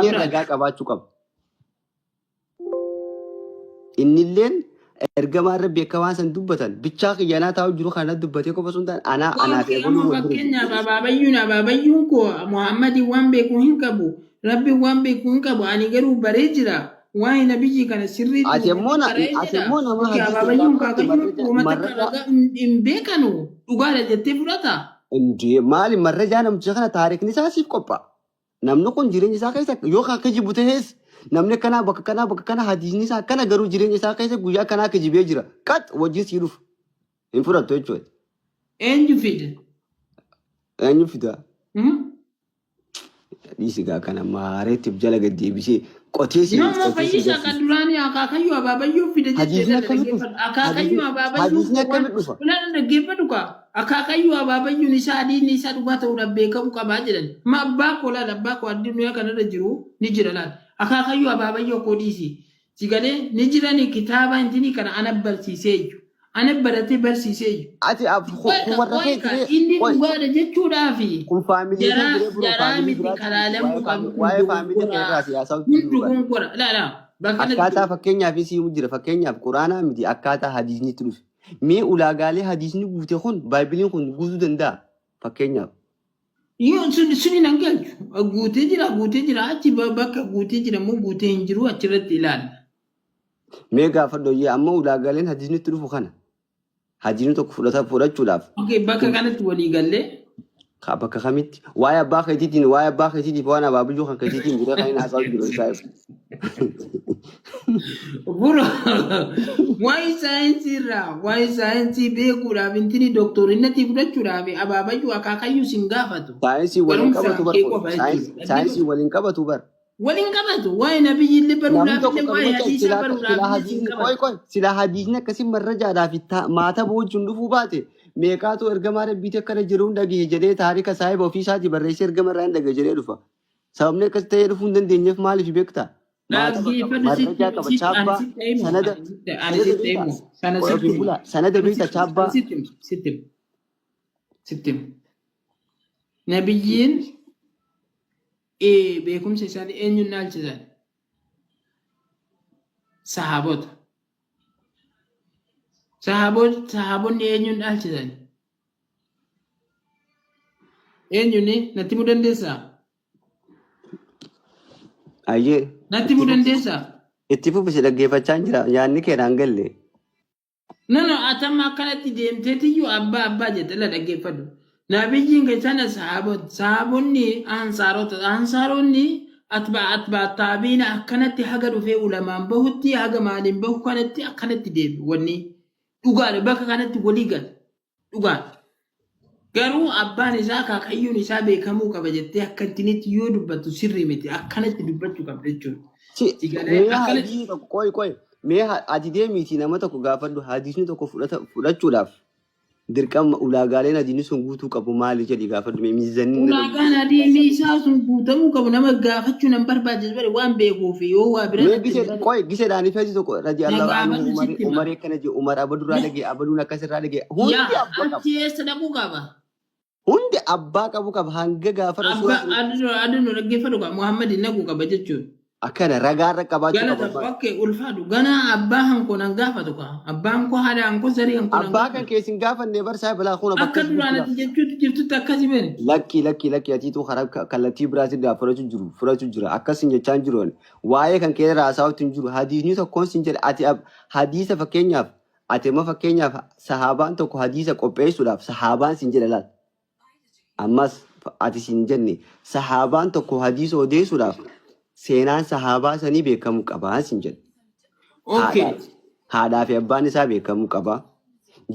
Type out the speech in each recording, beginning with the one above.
ragaa qabaachuu qaba. Innilleen ergamaa irra beekamaa san dubbatan bichaa kiyyanaa taa'u jiru kana dubbatee qofa sun ta'an anaa fi eegalu wal dura. Abaabayyuun koo Muhammadi waan beekuu hin qabu. Rabbi waan beekuu hin qabu. Ani garuu baree jira. Waan nabiyyi kana sirriitti. Ati immoo nama Abaabayyuun kaakayyuun hin beekanu dhugaadha jettee fudhata. Maali marrajaa namticha kana taarikni isaa siif qophaa'a. Namni kun jireenya isaa keessa yoo akka jibu ta'es namni kanaa bakka kana hadiisni isaa akkana garuu jireenya isaa keessa guyyaa kanaa akka jibee jira. Qat wajjin sii dhufu hin fudhattu jechuudha. Eenyu fida? Eenyu fida? Dhiisigaa kana maareetiif jala gad deebisee qotee si. Nama fayyisa kan duraanii akaakayyuu abaabayyuu fida jettee akaakayyuu abaabayyuu fulaan dhaggeeffatu kaa akaakayyuu abaabayyuun isaa adiin isaa dhugaa ta'uudhaaf beekamu qabaa jedhan. Ma abbaa koo laal abbaa koo addunyaa kanarra jiru ni jira laal. Akaakayyuu abaabayyoo koo dhiisi. Sigalee ni jiranii kitaaba intinii kana ana barsiisee jiru. Ana baratee barsiisee jiru. Ati warra keessa inni dhugaadha jechuudhaafi. Kun faamilii jaraa miti kalaalamuu qabu. Waa'ee faamilii keessa siyaasaa hundi gonkuura. Laala. Akkaataa fakkeenyaaf siimuu jira. Fakkeenyaaf quraanaa miti akkaataa hadiisnitti dhufe. Mee ulaagaalee hadiisni guute kun baaybiliin kun guutuu danda'a fakkeenyaaf. Yoo suni nan galchu. Guutee jira achi bakka guutee jira moo guutee hin jiru achirratti ilaalla. Mee gaafa dhoyyee amma ulaagaaleen hadiisnitti dhufu kana. Hadiisni tokko fudhachuudhaaf. Bakka kanatti walii gallee. Bakka kamitti waa'ee abbaa keetiitiif waan abaabiyyuu kan keetiitiin jiree kan hin haasa'u jiru isaa ibsu. Buro waa'ee saayinsii beekuudhaaf intini dooktorinnatti fudhachuudhaaf abaabayyuu akaakayyuu sin gaafatu. Saayinsii waliin qabatu bar. Waliin qabatu waa'ee nabiyyi illee baruudhaaf illee waa'ee hadiisa baruudhaaf. Sila hadiisni akkasii marrajaadhaaf maata boojuun dhufuu baate. Meeqaatu ergamaa rabbiitti akkana jiruun dhagee jedhee taarika saahiba ofii isaatii barreessee ergama irraa hin dhagee jedhee dhufa. Sababni akkas ta'ee dhufuu hin dandeenyeef maaliif beektaa? Sanada beekta chaabbaa. Sittim. Nabiyyiin beekumsa isaanii eenyuun naalchisan? Sahaabota. Sahaabonni eenyuun dhaalchisan? Eenyuun natti muu dandeessaa? Ayyee. Natti muu dandeessaa? Itti fufise dhaggeeffachaa jira yaadni keenan galle. Atamma akkanatti deemteetiyyuu abbaa jette la dhaggeeffadhu. Nabiyyiin keessana sahaabota. Sahaabonni ansaaronni atbaa taabiina akkanatti haga dhufee ulamaan bahutti haga maaliin bahu kanatti akkanatti deemu wanni. Dhugaadha bakka kanatti walii gala. Dhugaadha. Garuu abbaan isaa akaakayyuun isaa beekamuu qaba jettee akkantinitti yoo dubbattu sirrii miti akkanatti dubbachuu qabda jechuudha. Mee ati deemiitii nama tokko gaafadhu hadiisni tokko fudhachuudhaaf dirqama ulaagaaleen hadiisni sun guutuu qabu maali jedhi gaafadhu mee miizanni. Ulaagaan hadiisni isaa sun guutamuu qabu nama gaafachuu nan barbaachisu bare waan beekuuf yoo waa bira. Giseedhaan ifeeti tokko rajii umarii akkana jedhu umar abaduraa dhagee abaduun akkasirraa dhagee. Achi eessa dhaquu qaba? Hundi abbaa qabu qaba hanga gaafa aduun dhaggeeffatu qaba Muhammad naquu qaba jechuudha. Akkana ragaarra qabaachuu qaba. Bakkee ulfaadhu ganaa abbaa hankoo nan gaafatu qaba. Abbaan koo haadha hankoo zarii hankoo. Abbaa kan keessin gaafanne barsaa bilaa kuna bakka. Akka duraanatti jechuutti jirtutti akkasii beene. Lakki atiitu kallattii biraatiin fudhachuu jira akkasiin jechaan jiru waa'ee kan keessa raasaawutti hin jiru hadiisni tokkoon sin jedhe ati hadiisa fakkeenyaaf ati amma fakkeenyaaf sahaabaan tokko hadiisa qopheessuudhaaf sahaabaan sin jedhe laal. Ammas ati sin jenne sahaabaan tokko hadiisa odeessuudhaaf seenaan sahaabaa sanii beekamuu qabaa sin jedhe. Haadhaa fi abbaan isaa beekamuu qaba.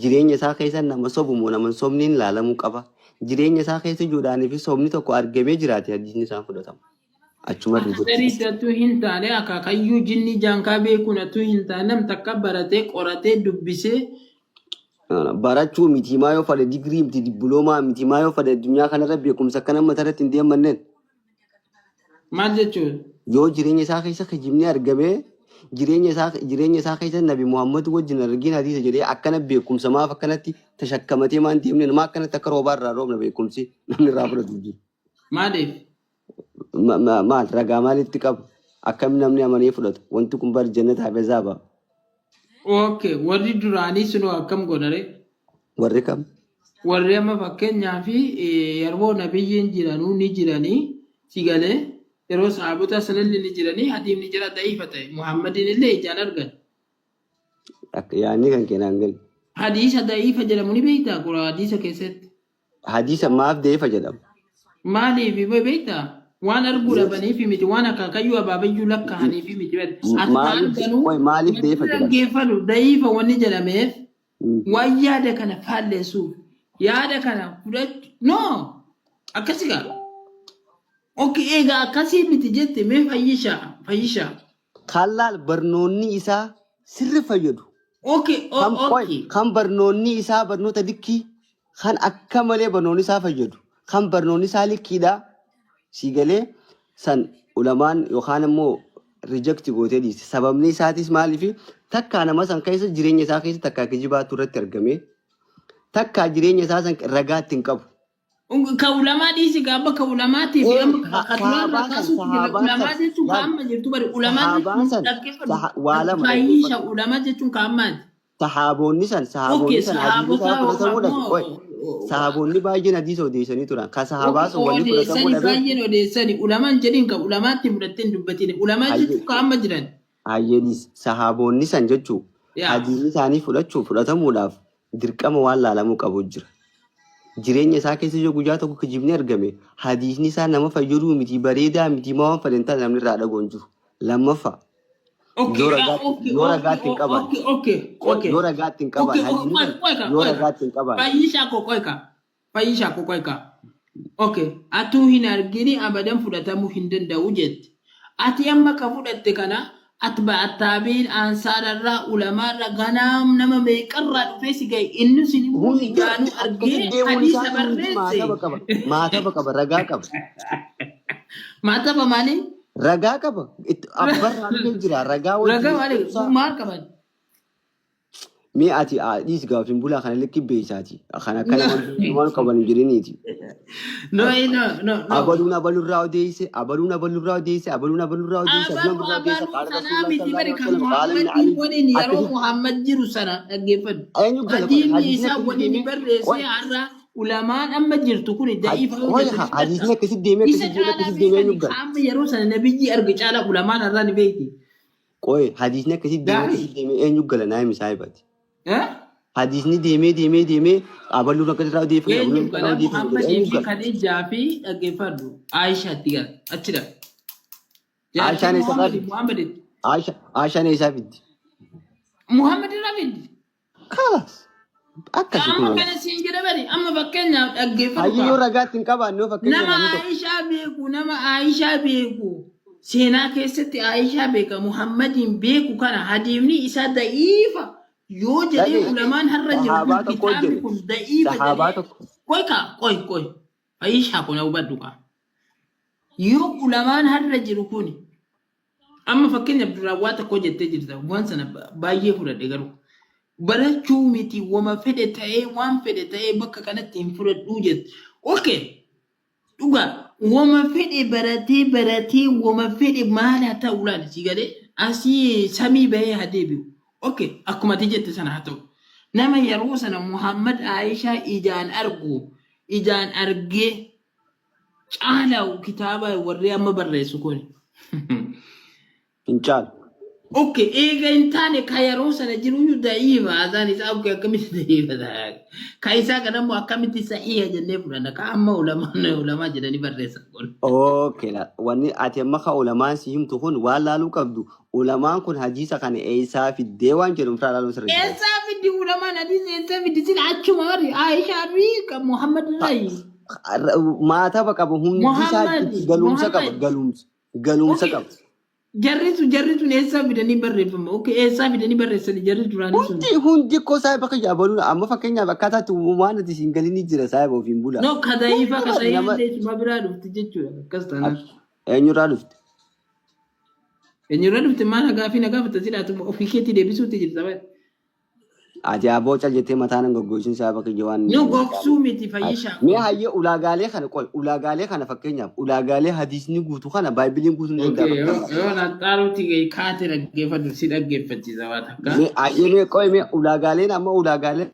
Jireenya isaa keessa nama sobumoo nama sobniin ilaalamuu qaba. Jireenya isaa keessa ijoodhaanii fi sobni tokko argamee jiraate hadiisni isaan fudhatamu. Achuma Dariisatuu hin taane akaakayyuu jinni jaankaa beekuunatu hin taane nam takka baratee qoratee dubbisee. Barachuu miti maa yoo fade digirii miti dippiloomaa miti maa yoo fade addunyaa kanarra beekumsa akka nama irratti hin deemanneen. Maal jechuun? Yoo jireenya isaa keessa kijibni argamee jireenya isaa keessa nabi Muhammad wajjin argin hadiisa jedhee akkana beekumsa maaf akkanatti tashakkamatee maan deemne nama akkanatti akka roobaa irraa roobna beekumsi namni irraa fudhatu jiru. Maaliif? maal ragaa maalitti qabu akkam namni amanee fudhata wanti kun bar jannata hafezaa ba'a Okay, warri duraanii sunoo akkam godhare? warri kam Warri amma fakkeenyaa fi yeroo nabiyyiin jiranuu ni jiranii sigalee yeroo sahabota sanallee ni jiranii hadiimni jira da'iifa ta'e Muhammadin illee ijaan argan. yaanni kan keenan gal Hadiisa da'iifa jedhamu ni beektaa qura hadiisa keessatti. hadiisa maaf deefa jedhama Maaliif beektaa? Waan arguu dhabaniif miti waan akaakayyuu abaabayyuu lakkaa'aniif miti. maaliif deefa jedhama Dhaggeeffadhu da'iifa wanni jedhameef waan yaada kana faalleessuuf yaada kana fudhachu no akkasigaa. Okay, egaa akkasii miti jette mee fayyishaa. kallaal barnoonni isaa sirri fayyadu Okay, okay. kan barnoonni isaa barnoota likkii kan akka malee barnoonni isaa fayyadu kan barnoonni isaa likkiidha siigalee san ulamaan yookaan immoo reject gootee dhiiste sababni isaatis maaliif takkaa nama san keessa jireenya isaa keessa takkaa kijibaatu irratti argame takkaa jireenya isaa san ragaa ittiin qabu. Ka ulamaa dhiisi gaabba ka ulamaatiif amma katulaarraa kaasuutti jira ulamaa jechuun ka amma jirtu bari ulamaa jechuun dhaggeeffatu fayyisha ulamaa jechuun ka ammaati. Sahaabonni san sahaabonni baay'een hadiisa odeessanii turan ka sahaabaa sun waliin fudhatamuu dhabe. Baay'een odeessanii ulamaan jedhiin ka ulamaatti fudhattee dubbatiin ulamaa jechuun ka amma jiran. Ayyeedis sahaabonni san jechuun hadiisni isaanii fudhatamuudhaaf dirqama waan laalamuu qabu jira. Jireenya isaa keessa yoo guyyaa tokko kijibni argame hadiisni isaa nama fayyaduu miti bareedaa miti maa waan fadhantaa namni irraa dhagoon jiru lammaffaa yoo ragaatti hin qaban yoo ragaatti hin qaban yoo ragaatti hin qaban fayyishaa kokoika okay atuu hin argini abadan fudhatamuu hin danda'u jette ati amma ka fudhatte kana atba'attaabiin ansaararraa ulamaarra ganaam nama meeqarraa dhufee si gahe inni sin jaanuu argee hadiisa barreesse. Maataba qaba ragaa qaba. Maataba maali? Ragaa qaba. Abbarraa dhufee jira ragaa wajjin. Ragaa maali? Maal qaban? Mee ati dhiis gaafin bulaa kana likki beeysaati. Kana waan qaban jiriniiti. No. Abaluun abalurraa odeesse, abaluun abalurraa odeesse, abaluun abalurraa odeesse, abaluun abalurraa odeesse. Yeroo Muhammad jiru sana dhaggeeffadhu. Hadiisni isaa waliin barreessee har'a ulamaan amma jirtu kun da'iifa. Hadiisni akkasitti deemee akkasitti deemee nyuggan. Amma yeroo sana nabiyyi arge caala ulamaan har'a ni beekti. Qoye hadiisni akkasitti deemee eenyu gala naa misaa ibati. Hadiisni deemee abaluu akka irraa odeeffatu. Muhammadii kan ijaa fi dhaggeeffadhu Aishaatti gara achidha. Aishaan eessaa fiddi? Aishaan eessaa fiddi? Muhammad irraa fiddi. Kalas. Akkasii kun. Amma kana siin jedha bari amma fakkeenyaaf dhaggeeffadhu. Hayyoo ragaatti hin qabaanne fakkeenyaaf. Nama Aishaa beeku. Seenaa keessatti Aishaa beeka Muhammadiin beeku kana hadiisni isaa da'iifa. Yoo jedhee ulamaan har'a jiru kitaabni kun da'iifa jedhee qoy Aishaa kun hubadhu kaa yoo ulamaan har'a jiru kun amma fakkeenyaaf duraan waa tokko jettee jirta waan sana baay'ee fudhadhe garuu barachuu miti wama fedhe ta'ee waan fedhe ta'ee bakka kanatti hin fudhadhuu jette okay dhugaa wama fedhe baratee wama fedhe maal haa ta'u laala si galee asii samii bahee haa deebi'u. Okay, akkuma ati jette sana haa ta'u. Nama yeroo sana Muhammad Aishaa ijaan argee caalaa kitaaba warri amma barreessu kun. Hin caalu. Okay, eega hin taane ka yeroo sana jiru da'iifa azaan isaa okay akkamitti da'iifa ta'a. Ka isaa kan ammoo akkamitti sahiha jennee fudhanna ka amma ulamaa jedhanii barreessan kun. Okay, wanni ati amma ka ulamaan si himtu kun waan laaluu qabdu. Ulamaan kun hadiisa kana eessaa fiddee waan jedhu firaa laaluun sirrii. Eessaa fiddi ulamaan hadiisa eessaa fiddi sila achuma warri Aishaa fi Muhammad Rayi. Maataba qaba hundi isaa galumsa qaba galumsa qaba. Jarritu eessaa fidanii barreeffama. Okay eessaa fidanii barreessanii jarri duraanii sun. Hundi koo saayiba kan yaabaluun amma fakkeenyaaf akkaataa waan ati siin galini jira saayiba ofiin bula. No kadaayifa ma biraa dhufti jechuudha akkas taanaan. Eenyurraa dhufti? Eenyurraa dhufti maal gaafii na gaafata silaatu ofii keetti deebisuutti jirta baay'ee. Ati aboo cal jettee mataan hin goggoisin sababa kiyya waan Nu gogsuu miti Ay, fayyishaa mee kun. hayyee ulaagaalee kana qoy ulaagaalee kana fakkeenyaaf ulaagaalee hadiisni guutuu kana baaybiliin guutuu ni danda'a Okay, fakkeenyaaf. yoo na xaaruuti kaate dhaggeeffatu si dhaggeeffachiisa waa takka. Mee hayyee mee qoy mee ulaagaaleen amma ulaagaalee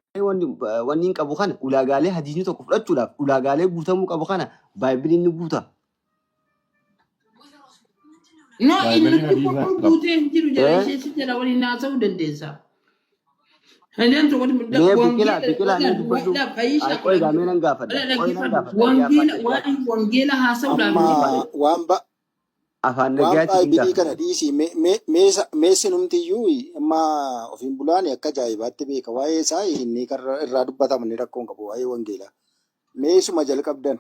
wanni hin qabu kana ulaagaalee hadiisni tokko fudhachuudhaaf ulaagaalee guutamuu qabu kana baaybiliin ni guuta. No, inni Baay'inni hadiisa kun qabu. guutee hin jiru jedha Eh? ishee si jedha waliin haasa'uu dandeessa. Hindeen tokko Mee biqilaa wangeela biqilaa mee dubbadhu. wadha fayyishaa Ay qoy gaa mee nan wadha gaafadha. Qoy nan dhaggeeffatu gaafadha. wangeela waa'ee wangeela haasa'uudhaaf Amma miti. Afaan waan nagaatti hin baay'inii gaafadha. kana dhiisii meessi numtiyyuu amma ofiin bulaan akka ajaa'ibaatti beeka waa'ee isaa inni irraa dubbatamu ni rakkoon qabu waa'ee wangeelaa. Meesuma jalqabdan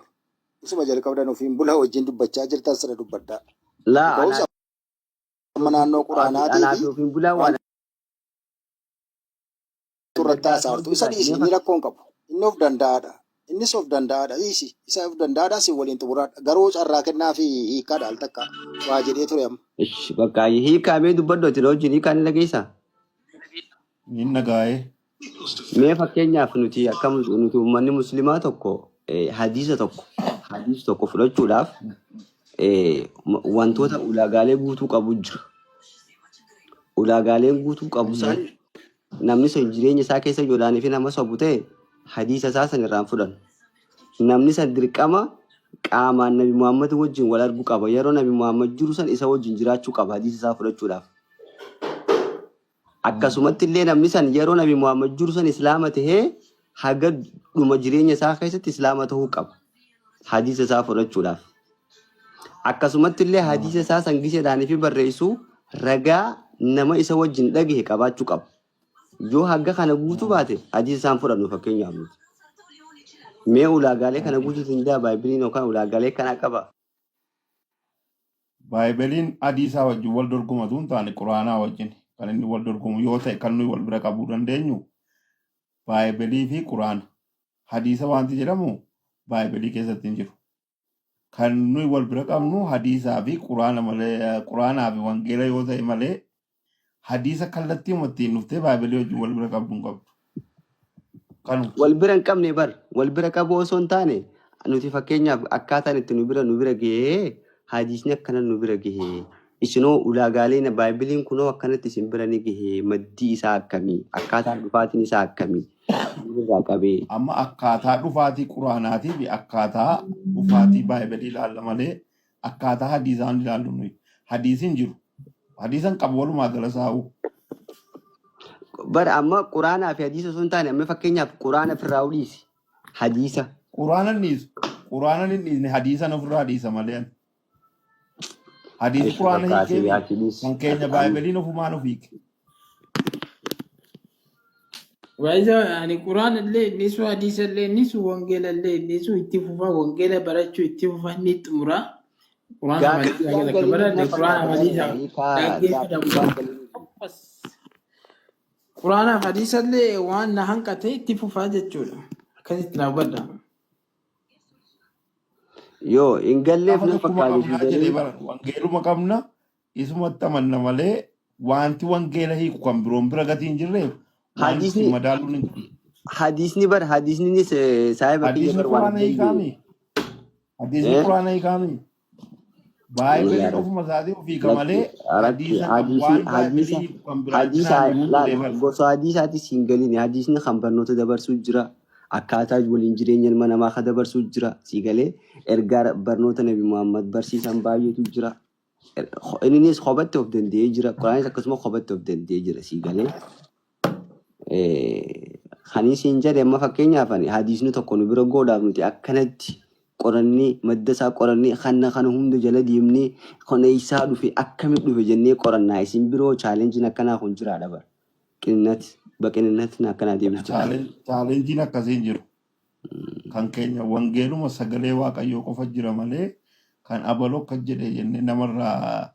ofiin bulaa wajjin dubbachaa jirtan sana dubbaddaa. Laa Ta'us amma naannoo quraanaatii anaa fi fi ofiin bulaa waan waan turratti haasa'artu isa dhiisi inni rakkoon qabu. Inni of danda'aadha. Innis of danda'aadha. Dhiisi isa of danda'aadha si waliin xumuraadha. Garuu carraa kennaa fi hiikkaadha al takka waa jedhee ture amma. Ish bakka hiikaa mee dubbadhu ati wajjin hiikaa ni dhageessaa? Ni nagaa'ee. Mee fakkeenyaaf nuti akka nuti uummanni musliimaa tokko hadiisa tokko fudhachuudhaaf wantoota ulaagaalee guutuu qabu jira. Ulaagaaleen guutuu qabu san namni sun jireenya isaa keessa yoodhaan fi nama sobu ta'e hadiisa isaa san irraan fudhan. Namni san dirqama qaamaan Nabi Muhammad wajjin wal arguu qaba. Yeroo Nabi Muhammad jiru san isa wajjin jiraachuu qaba hadiisa isaa fudhachuudhaaf. Akkasumatti illee namni san yeroo Nabi Muhammad jiru san islaama tahee haga dhuma jireenya isaa keessatti islaama tahuu qaba. Hadiisa isaa fudhachuudhaaf. Akkasumatti illee hadiisa isaa san giseedhaan fi barreessuu ragaa nama isa wajjin dhagahe qabaachuu qaba. Yoo haga kana guutuu baate hadiisa isaan fudhannu fakkeenyaaf nuti. Mee ulaagaalee kana guutuutu hin daa baaybiliin yookaan ulaagaalee kana qaba. Baay'iliin hadiisaa wajjin wal dorgomatu hin taane quraanaa wajjin kan inni wal dorgomu yoo ta'e kan nuyi wal bira qabuu dandeenyu baay'ilii fi quraana. Hadiisa wanti jedhamu baay'ilii keessatti hin jiru. Kan nuyi wal bira qabnu hadiisaa fi quraana malee quraanaa fi wangeela yoo ta'e malee hadiisa kallattii uummattiin dhuftee baay'ilii wajjin wal bira qabdu hin qabdu. Kanu Wal bira hin qabne bar wal bira qabu osoo hin taane nuti fakkeenyaaf akkaataan itti nu bira gahee hadiisni akkana nu bira gahee isinoo ulaagaaleen baaybiliin kunoo akkanatti isin bira ni gahee maddii isaa akkamii akkaataan dhufaatiin isaa akkamii irraa qabee amma akkaataa dhufaatii quraanaatii fi akkaataa dhufaatii baay'ilii ilaalla malee akkaataa hadiisaan ilaallu nuyi. Hadiisiin jiru. Hadiisan qabu walumaa gala saa'u. bar amma quraanaa fi hadiisa osoo hin taane amma fakkeenyaaf quraana firraa dhiisi hadiisa Quraanan dhiisu. Quraanan hin dhiisne hadiisan ofirraa dhiisa malee. Hadiisi quraana hiikee kan keenya baay'iliin ofumaan of hiike. Wajja ani quraan illee nisu hadiisa illee nisu wangeela illee nisu itti fufa wangeela barachuu itti fufa ni xumura. Quraan hadiisa akka baradhe quraan hadiisa dhaggeeffatamu. Quraan hadiisa illee waan na hanqate itti fufaa jechuudha. Akkasitti na hubadha. yoo hin galleef Amma na tokkuma fakkaatu qabnaa jedhee bara wangeeluma qabna isumatti amanna malee wanti wangeela hiiku kan biroon bira gatii hin jirreef wanti hadiisni madaaluun hin jiru. hadiisni bar hadiisni saahiba kiyya Hadiisni bar waan quraana hiikaami. Hadiisni quraana hiikaami. Baay'iliin ofuma isaatii ofii malee hadiisa kan waan baay'ilii hiiku kan biraatti naannoo jiree bara. gosa hadiisaatis hin galini hadiisni kan barnoota dabarsuu jira akkaataa waliin jireenya ilma namaa kan dabarsuu jira sii galee ergaa barnoota Nabi Muhammad barsiisan baay'eetu jira innis kophaatti of danda'ee jira quraanis akkasuma kophaatti of danda'ee jira sii galee kanis hin jedhe amma fakkeenyaaf hadiisni tokko nu bira godhaaf nuti akkanatti qorannee madda isaa qorannee kana hunda jala deemnee kana isaa dhufe akkamitti dhufe jennee qorannaa isin biroo chaalenjiin akkanaa kun jiraadha bar qinnaati baqinnaatti akkanaa deemsicha. Chaalenjiin akkasiin jiru. Kan keenya wangeeluma sagalee waaqayyoo qofa jira malee kan abaloo akka jedhe jennee namarraa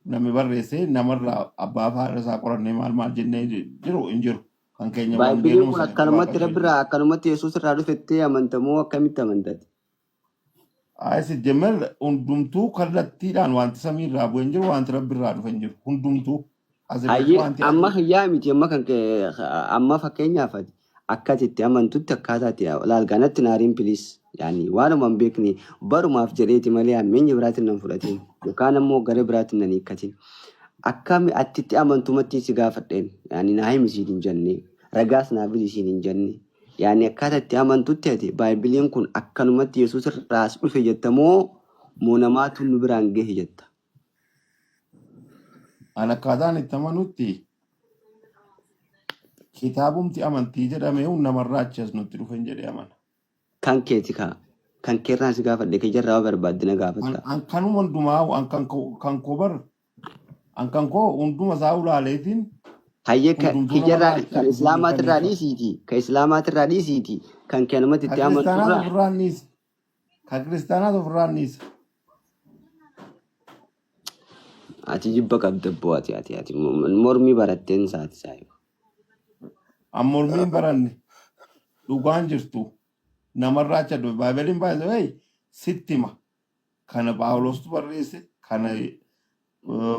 namni barreessee namarraa abbaa fi haadha isaa qorannee maal jennee jiru hin jiru. Kan keenya Baay'iliin kun wangeeluma akkanumatti rabbirraa akkanumatti Yesuus irraa dhufettee amantamoo akkamitti amantati? Ayisi jemmel hundumtuu kallattiidhaan wanti samiirraa bu'ee hin jiru wanti rabbirraa dhufe hin jiru hundumtuu asirratti Hayyee wanti amma ati hiyyaa miti amma kan kee amma fakkeenyaaf ati akkati itti amantutti akkaataa itti laalganatti naariin piliis yaani waanuma hin beekne barumaaf jedheeti malee hammeenyi biraatiin nan fudhatiin yookaan ammoo gara biraatiin nan hiikkatiin akkami ati itti amantumatti si gaafadheen yaani naa himi siin hin jenne ragaas naa fidi siin hin jenne yaani akkaataa itti amantutti ati baaybiliin kun akkanumatti yesuus irraas dhufe jettamoo moo namaatu nu biraan gahe jetta. an akkaataan itti amanutti kitaabumti amantii jedhame namarraa achi as nutti dhufe hin jedhee amana. Kan keeti kan keerraan si gaafadhe ke jarraa barbaaddina gaafata. An kanuma hundumaa kan koo bar an kan koo hunduma isaa ulaaleetiin Hayyee hundumtuu namarraa kijarraa achi kan as hin islaamaatirraa mirkaneeffatu. dhiisiiti. Kan islaamaatirraa dhiisiiti. Kan kee namatti Ka itti kiristaanaas amanturraa. ofirraa anniisa. Ka kiristaanaas ofirraa anniisa. Ati jibba qabda bu'aa ati mormii baratteen isaati saayiba. An mormiin baranne dhugaan jirtu namarraa achi adda baay'een baay'ee sittima kana Phaawulostu barreesse kana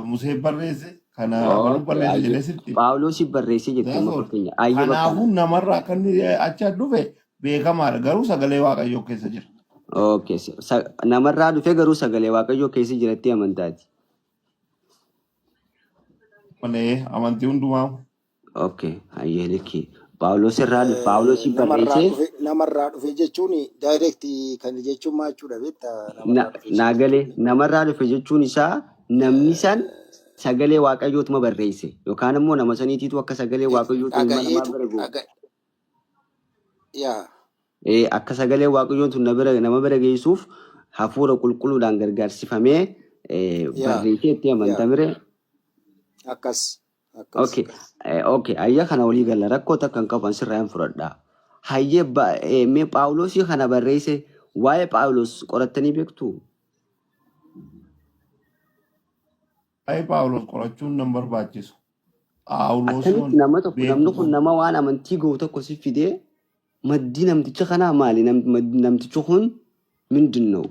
Musee barreesse kana Abaluu Okay, barreesse hayyee. jedhee sittima. Phaawulosii barreessee jettee amma Daasoo fakkeenya. Hayyee bakka. kanaafuu namarraa akka inni achi as dhufe beekamaadha garuu sagalee waaqayyoo keessa jira. Okay, namarraa dhufe garuu sagalee waaqayyoo keessa jiratti amantaati. Malee amantii hundumaa Okay, hayyee likki. Phaawulos irraa dhufe Phaawulosii barreessee namarraa dhufe jechuun direct kan jechuun maal jechuudha beektaa namarraa dhufe jechuun. naagalee namarraa dhufe jechuun isaa namni san sagalee waaqayyootuma barreesse yookaan immoo nama saniitiitu akka sagalee waaqayyootu ilma namaa Dhagayeetu bira ga'u. yaa Akka sagalee waaqayyootu nama bira geessuuf hafuura qulqulluudhaan gargaarsifamee yaa barreessee itti yaa amantamire. akkas Okay, okay, hayya kana walii galla rakkoota kan qaban sirraa hin fudhadhaa. Hayyee mee Phaawulosii kana barreesse waa'ee Phaawulos qorattanii beektuu? waa'ee Phaawulos qorachuun nan barbaachisu. Phaawulos Akkamitti nama tokko namni kun beekuun nama waan amantii ga'u tokko si fidee maddii namticha kanaa maali? Namtichi kun ምንድን ነው?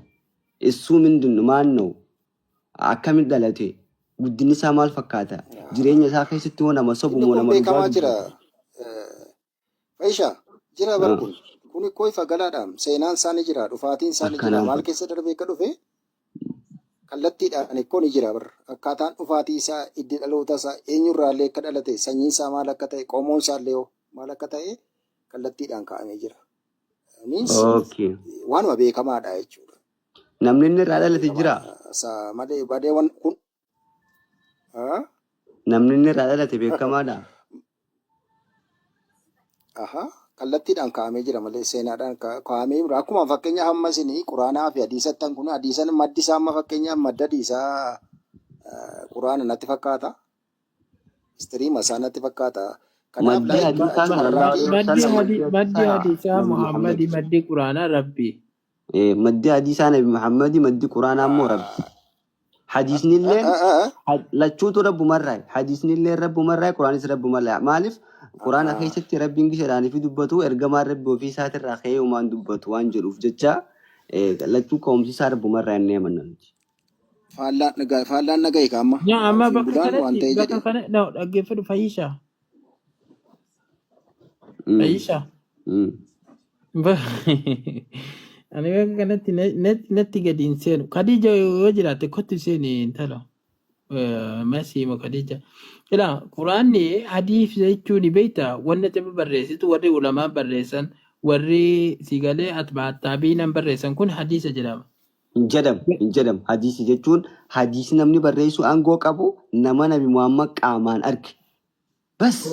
እሱ ምንድን ነው? ማን ነው? akkamitti dhalate? Guddinni isaa maal fakkaata? Jireenya isaa keessatti hoo nama sobu inni moo kun nama dhugaa beekamaa jira dubbata? Faisha jira bar Ah, kun koo ifa galaadhaan seenaan isaanii jira dhufaatiin isaanii jira Akkanaa maal keessa darbee akka dhufe kallattiidhaan ikkoo ni jira bar akkaataan dhufaatii isaa iddi dhaloota isaa eenyurraallee akka dhalate sanyiin isaa maal akka ta'e qomoon isaallee hoo maal akka ta'e kallattiidhaan kaa'amee jira. Means okay. waanuma beekamaadha jechuudha. Namni inni irraa dhalate jira? Beekamaadha. Malee badeewwan kun ah, Namni inni irraa dhalate beekamaadha? aha kallattiidhaan kaa'amee jira malee seenaadhaan kaa'amee jira. Akkuma fakkeenya hamma isinii quraanaa fi hadiisattan kun hadiisan maddi isaa amma fakkeenyaaf madda hadiisaa quraana natti fakkaata. Istiriima isaa natti fakkaata. Kanaaf Maddii hadiisaa kana achumarraa Allah maddi hadiisaa Muhammadi maddi quraanaa rabbi. maddi hadiisaa Nabi Muhammadi maddi quraanaa immoo rabbi. Hadiisni illee lachuutu rabbumarraa hadiisni illee rabbumarraa quraanis rabbumarraa maaliif quraana keessatti rabbiin gishaadhaan fi dubbatu ergamaan rabbi ofii isaatirraa ka'ee uumaan dubbatu waan jedhuuf jecha lachuu ka'umsiisaa rabbumarraa inni amanamti. faallaan nagaye kaamma. Yaa amma Ofiin bakka bulaan waan ta'e kanatti bakka jedhe. kana dhaggeeffadhu Fayyishaa. Mm, Fayyishaa. mm. Ani bakka kanatti natti gadi hin seenu. Khadija yoo jiraate kotti seeni intala. Masiima Khadija. Ilaa quraanni hadiis jechuun beektaa wanna nama barreessitu warri ulamaa barreessan warri sigalee atbaattaabiinan barreessan kun hadiisa jedhama. Hin jedhamu. Hadiisi jechuun hadiisi namni barreessu aangoo qabu nama Nabi Muhammad qaamaan arge. Bas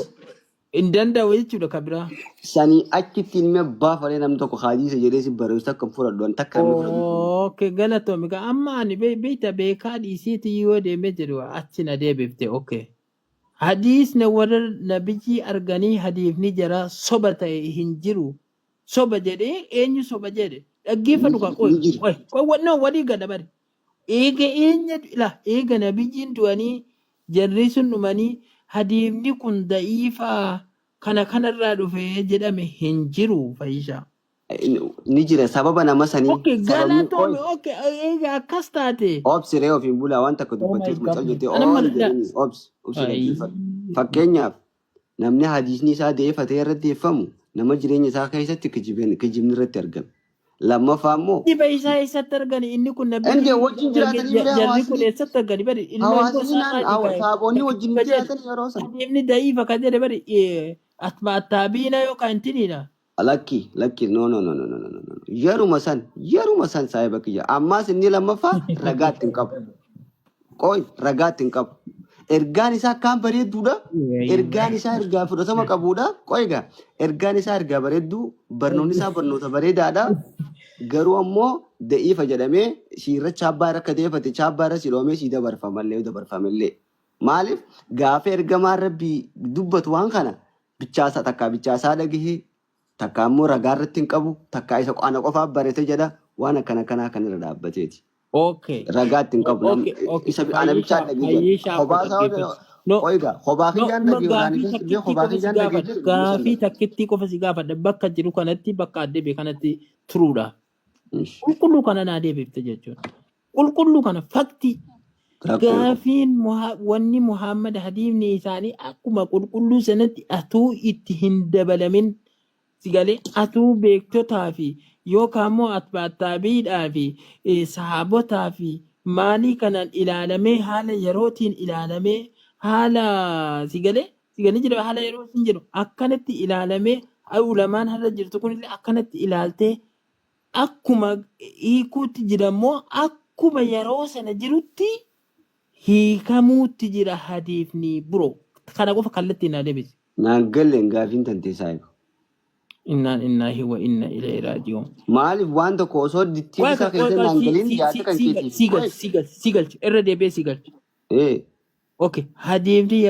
Hin danda'u jechuudha kabiraa. sanii achitti ilmi abbaa faree namni tokko hadiisa jedhee si barreessu akka hin fudhadhu an takka namni fudhadhu. Okay, galatoomii gaa amma ani beektaa beekaa dhiisiiti yoo deemee jedhu achi na deebifte okay. Hadiisni warra nabiyyi arganii hadiifni jara soba ta'e hin jiru. Soba jedhee eenyu soba jedhe dhaggeeffadhu kan Ni jira. no walii gada bari. Eega nabiyyiin du'anii jarri sun dhumanii hadiifni kun da'iifaa kana kanarraa dhufe jedhame hin jiru Fayyishaa. Ni jira sababa nama sanii Okay, sababni galatoome okay eega akkas taate. obsi ree ofiin bulaa waan takka Oh my dubbattee mucaa God. jettee Ana oon malda. jedhanii obsi Ay, dhaggeeffadhu. Fakkeenyaaf namni hadiisni isaa deeffatee irratti deeffamu nama jireenya isaa keessatti kijibni irratti argame. Lammaffaa immoo Dhiba isaa eessatti argani inni kun Ende nabiyyi wajjin jiraatanii bira jarri kun hawaasni eessatti argani bari ilmoo hawaasni sa'aatii kaa'e saabonni wajjin ka jedhe jiraatan yeroo san. adeemni da'iifa ka jedhe bari attaabiina yookaan intiniidha. Lakki no. Yeruma san saayiba kiyya. Ammaas inni lammaffaa ragaatti hin qabu. Qoy ragaatti hin qabu. Ergaan isaa akkaan bareedduudha. Ergaan isaa ergaa fudhatama qabuudha. Qoy egaa ergaan isaa ergaa bareedduu barnoonni isaa barnoota bareedaadha. Garuu ammoo da'iifa jedhamee siirra chaabbaa irra akka deeffate chaabbaa irra siloomee sii dabarfamallee. Maaliif gaafa ergamaan rabbii dubbatu waan kana bichaasaa dhagahee takka ammoo ragaa irratti hin qabu takka isa qo'ana qofaaf barate jedha waan akkana kanaa kan irra dhaabbateeti. Okay. Ragaatti hin qabu. Isa ana bichaa dhagahee kophaa isaa qoyga kophaa kiyyaan dhagahee kophaa kiyyaan dhagahee gaafii takkitti qofa si gaafadha bakka jiru kanatti bakka adeebe kanatti turuudha. Qulqulluu kana naa deebifte jechuudha. Qulqulluu kana fakti gaafiin wanni Muhammad hadiifni isaanii akkuma qulqulluu sanatti atuu itti hin dabalamin sigalee atuu beektotaa fi yookaan immoo atbaattaabiidhaa fi sahaabotaa fi maalii kanaan ilaalamee haala yerootiin ilaalamee haala sigalee jedhama haala yerootiin jedhu akkanatti ilaalamee ulamaan har'a jirtu kunillee akkanatti ilaaltee akkuma hiikuutti jirammoo akkuma yeroo sana jirutti hiikamuutti jira hadiifni buro kana qofa kallattii naa deebisi. Naan galleen gaafiin tantee saayiba. Innaan innaahi wa inna ilayhi raaji'uun. Maaliif waan tokko osoo dittiin isaa keessatti naan galiin yaada kan keetiif. Sigalchi irra deebi'ee sigalchi. Okay. Hadiifni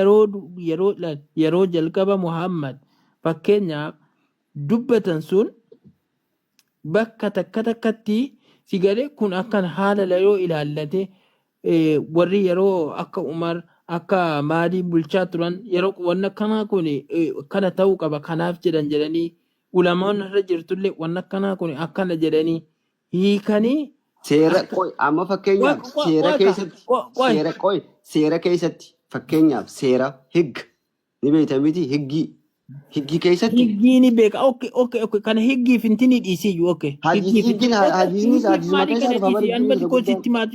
yeroo jalqaba Muhammad fakkeenyaaf dubbatan sun bakka takkatti sigalee kun akkan haala yeroo ilaallate warri yeroo akka Umar akka maalii bulchaa turan yeroo wanna akkanaa kun kana ta'uu qaba kanaaf jedhanii ulamaan irra jirtullee wanna akkanaa kun akkana jedhanii hiikanii seera qoy amma fakkeenyaaf seera keessatti fakkeenyaaf seera higga ni beekta miti higgi keessatti higgii ni beeka okay kana higgii fintini dhiisiyyu okay hadiisni hadiisuma keessatti dhiisii an badi ko sitti maatu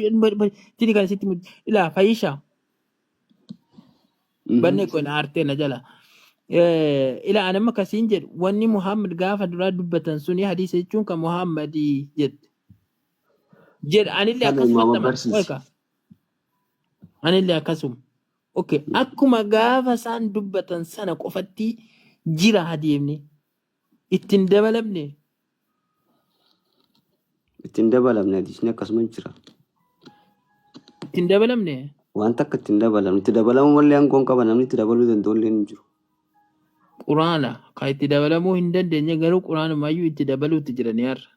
tini kana sitti ila fayyisha banne ko na arte na jala ila anama kasiin jedhu wanni Muhammad gaafa duraa dubbatan suni hadiisa jechuun kan Muhammadi jedh anillee akkasuma anillee akkasuma okay akkuma gaafa isaan dubbatan sana qofatti jira hadiifni ittiin dabalamne hadiisni akkasuma jira ittiin dabalamne waan takka ittiin dabalamne itti dabalamu wallee hangoon qaba namni itti dabaluu danda'u illee hin jiru. Quraana kan itti dabalamuu hin dandeenye garuu quraana maayyuu itti dabaluutti jiran har'a.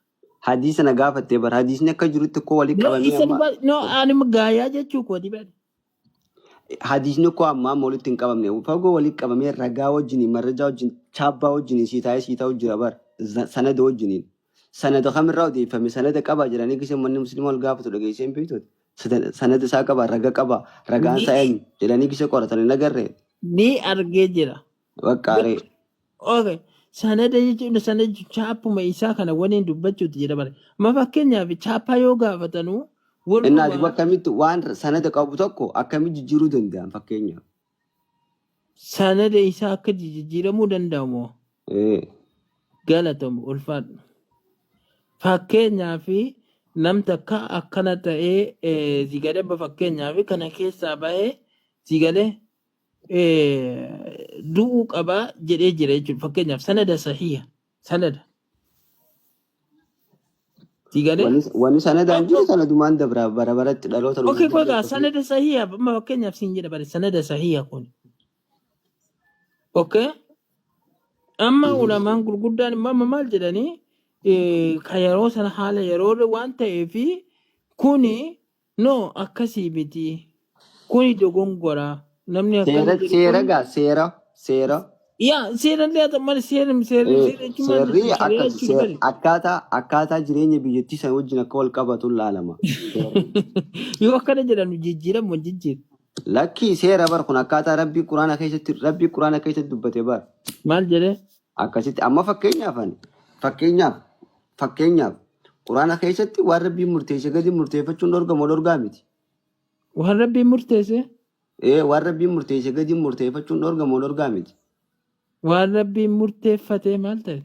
Hadiisa na gaafattee bara hadiisni akka jirutti koo walii qabamee amma. No anima gaayaa jechuu kooti bari. Hadiisni koo amma walitti hin qabamne fagoo walii qabamee ragaa wajjin marrajaa wajjin chaabbaa wajjin sii taa'u jira bara sanada wajjiniin. Sanada kamirraa odeeffame sanada qaba jedhanii gisee manni musliima wal gaafatu dhageessee hin beektu. Sanada isaa qaba raga qaba ragaan isaa eenyu jedhanii gisee qoratanii nagarree. Ni argee jira. Waqqaaree. Okay. Sanada jechuun sanada chaappuma isaa kana waliin dubbachuuti jedha bara. Ma fakkeenyaaf chaappaa yoo gaafatanu Innaati akkamitti waan sanada qabu tokko akkamitti jijjiiruu danda'an fakkeenyaaf. Sanada isaa akka jijjiiramuu danda'amu. Galatamu ulfaadhu. Fakkeenyaaf nam takka akkana ta'ee sigalee fakkeenyaaf kana keessaa bahee sigalee du'uu qabaa jedhee jira jechuudha. Fakkeenyaaf sanada sahiha sanada. Wani sanadaan jiru sanadumaan dabraa bara-baratti dhaloota dhufu. Okay, kogaa sanada sahiha amma fakkeenyaaf siin jedha bare sanada sahiha kun. Okay. Amma ulamaan gurguddaan amma maal jedhanii kan yeroo sana haala yeroo waan ta'eef kuni no akkasii miti kuni dogongora namni seera. Yaa seeraan leeyataa malee seerri akkaataa jireenya biyyattii sana wajjin akka wal qabatu laalama. Yoo akkana jedhamu jijjiiramu jijjiiru. Lakkii seera bar kun akkaataa rabbii quraana keessatti dubbate bar. Maal jedhee? Akkasitti amma fakkeenyaaf quraana keessatti waan rabbiin murteesse gadi murteeffachuun dhorgaa miti. Waan rabbiin murteesse? Waan rabbiin murteesse gadi murteeffachuun dhorgaa miti. Waan rabbiin murteeffate maal ta'e?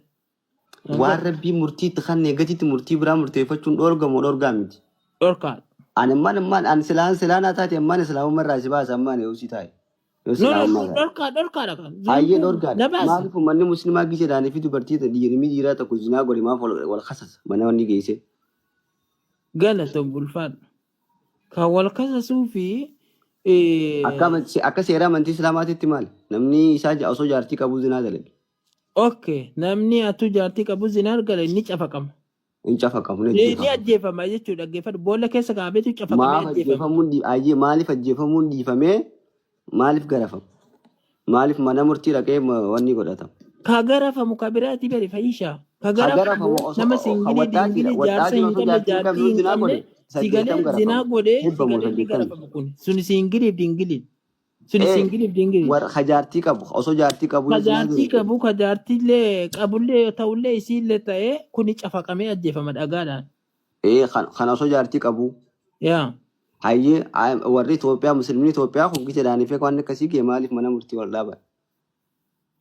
Waan rabbiin murtiitti kanneen gaditti murtii biraa murteeffachuun dhorgaa miti. Dhorkaa. Ani silaanaa taate ammaan islaamummaa irraa si baasa ammaan eegusi taa'e. Dhorkaadha kan. Baay'ee dhorgaadha. Maaliif uummanni musliimaa giseedhaanii fi dubartii dhiiraa tokko zinaa godhe maaf wal kasasa mana wanni geesse. Galatoon bulfaadha. Kan wal kasasuu fi akka seera amantii islaamaatitti maal namni isaa osoo jaartii qabu zinaa dalage. Okay, namni atuu jaartii qabu zinaa gale ni cafaqama. Ni cafaqamu. Ni ajjeefama jechuudha. Dhaggeeffadhu boolla keessa kaabeetu cafaqamee maaliif ajjeefamuun dhiifamee maaliif garafamu? Maaliif mana murtii dhaqee wanni godhatama? Ka garafamu ka biraati bari fayyisha. Ka garafamu nama singilii dingilii jaarsa hin qabne jaartii hin qabne sigalee zinaa godhee sigalee ni garafamu kun. Suni singiliif dingilii. Suni singiliif dingilii. Ka jaartii qabu osoo jaartii qabu. Ka jaartii qabu ka jaartiillee qabullee ta'ullee isiillee ta'ee kuni cafaqamee ajjeefama dhagaadhaan. Kan osoo jaartii qabu. Yaa. Hayyee warri Itoophiyaa musliimni Itoophiyaa kun giseedhaanii fi waan akkasii gee maaliif mana murtii wal dhaaban?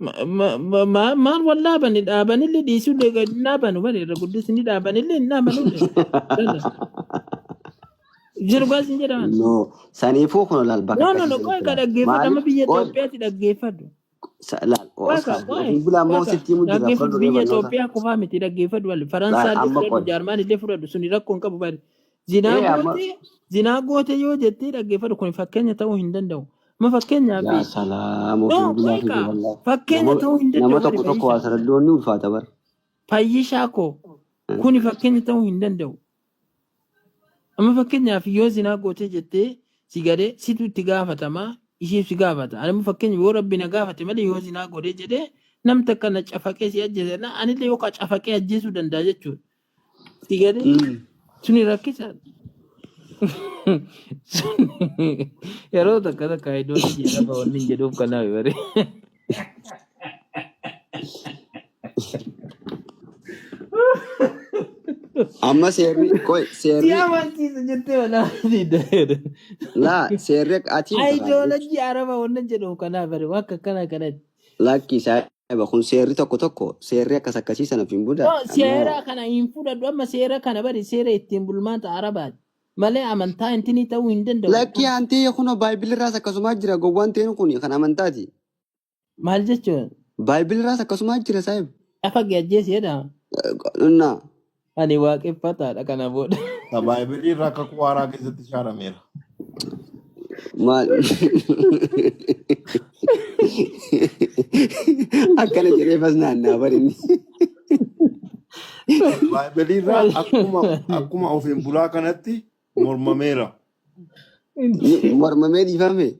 Maal wal dhaaban dhaabanillee dhiisuullee gadi dhaabanu bareeda guddisni dhaabanillee hin dhaabanillee. Jirbaas hin jedhaman. No saniifuu kun laal bakka. No qoy ka dhaggeeffadhu amma biyya Itoophiyaatti dhaggeeffadhu. Dhaggeeffadhu biyya Itoophiyaa qofaa miti dhaggeeffadhu wali Faransaa fudhadhu Jaarmaan illee fudhadhu suni rakkoon qabu baay'ee. Zinaa goote yoo jettee dhaggeeffadhu kun fakkeenya ta'uu hin danda'u. Ma fakkeenyaaf fakkeenya ta'uu hin danda'u. Nama tokko waasaralloonni ulfaata bara. Fayyishaa koo kun fakkeenya ta'uu hin danda'u. Amma fakkeenyaaf yoo zinaa gootee jettee si gadee situ itti gaafatamaa ishee si gaafata. Amma fakkeenya yoo rabbi na gaafate malee yoo zinaa godhee jedhee nam takka na cafaqee si ajjeese anillee yoo cafaqee ajjeesuu danda'a jechuudha. Si gadee suni rakkisaadha. Yeroo takka iddoo jedhama wanni hin jedhuuf kanaaf bare. Amma seerri Siyaamaansiisa jettee walaa seerri ati ideolojii araba wannan jedhuuf kanaaf bare akka kanatti. Lakki saayiba kun seerri tokko seerri akkas akkasii sana hin buda. Seera kana hin fudhadhu amma seera kana bari seera ittiin bulmaata arabaati. Malee amantaa intinii ta'uu hin danda'u. Lakki antee kun baayibilirraas akkasumas jira gowwaan ta'een kun kan amantaati. Maal jechuun? Baayibilirraas akkasumas jira saayib. Afa gajjeesedha. Innaa. Ani waaqeffataadha kana booda. Baayibilirraa akka kuwaaraa keessatti shaarameera. Maal? Akkana jedhee fas naannaa barinni. Baayibilirraa akkuma ofiin bulaa kanatti mormameera. Mormamee dhiifame.